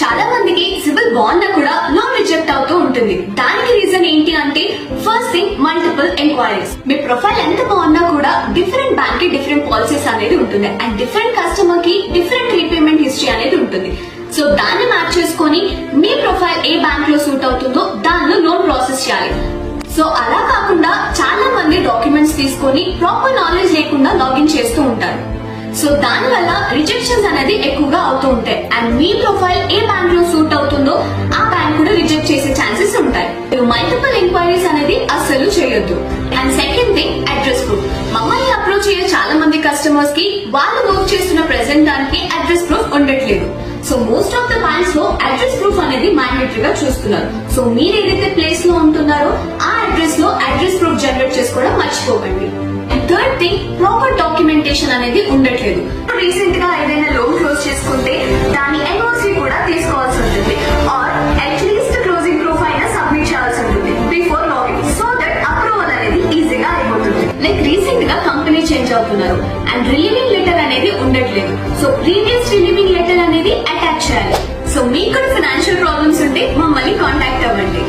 చాలా మందికి సిబిల్ బాగున్నా కూడా లోన్ రిజెక్ట్ అవుతూ ఉంటుంది. దానికి రీజన్ ఏంటి అంటే ఫస్ట్ థింగ్ మల్టిపుల్ ఎంక్వైరీస్. మీ ప్రొఫైల్ ఎంత బాగున్నా కూడా డిఫరెంట్ బ్యాంక్ కి డిఫరెంట్ పాలసీస్ అనేది ఉంటుంది అండ్ డిఫరెంట్ కస్టమర్ కి డిఫరెంట్ రీపేమెంట్ హిస్టరీ అనేది ఉంటుంది. సో దాన్ని మ్యాచ్ చేసుకొని మీ ప్రొఫైల్ ఏ బ్యాంక్ లో సూట్ అవుతుందో దానిలో లోన్ ప్రాసెస్ చేయాలి. సో అలా కాకుండా చాలా మంది డాక్యుమెంట్స్ తీసుకొని ప్రాపర్ నాలెడ్జ్ లేకుండా లాగిన్ చేస్తూ ఉంటారు. సో దాని వల్ల రిజెక్షన్స్ అనేది ఎక్కువగా అవుతూ ఉంటాయి and me profile A bank లో సూట్ అవుతుందో ఆ బ్యాంక్ కూడా రిజెక్ట్ చేసే ఛాన్సెస్ ఉంటాయి. మల్టిపుల్ ఎంక్వైరీస్ అనేది అస్సలు చేయొద్దు. And second thing address proof. మమ్మల్ని అప్రోచ్ అయ్యే చాలా మంది కస్టమర్స్ కి వాళ్ళు వర్క్ చేస్తున్న ప్రెసెంట్ దానికి అడ్రస్ ప్రూఫ్ ఉండట్లేదు. So most of the banks లో అడ్రస్ ప్రూఫ్ అనేది మ్యాండేటరీగా చూస్తున్నారు. సో మీరు ఏదైతే ప్లేస్ లో ఉంటున్నారో ఆ అడ్రస్ లో అడ్రస్ ప్రూఫ్ జనరేట్ చేసుకోవడం మర్చిపోకండి. And third thing proper documentation అనేది ఉండట్లేదు. రీసెంట్ గా ఏదైనా లోన్ క్లోజ్ చేసుకుంటే దాని ఎన్ఓసి కూడా తీసుకోవాల్సి ఉంటుంది ఆర్ అట్లీస్ట్ క్లోజింగ్ ప్రూఫ్ అయినా సబ్మిట్ చేయాల్సి ఉంటుంది before login, so that approval అనేది ఈజీగా అయిపోతుంది. లైక్ రీసెంట్ గా కంపెనీ చేంజ్ అవుతున్నారు అండ్ రిలీవింగ్ లెటర్ అనేది ఉండట్లేదు. సో ప్రీవియస్ రిలీవింగ్ లెటర్ అనేది అటాచ్ చేయాలి. సో మీకు కూడా ఫైనాన్షియల్ ప్రాబ్లమ్స్ ఉంటే మమ్మల్ని కాంటాక్ట్ అవ్వండి.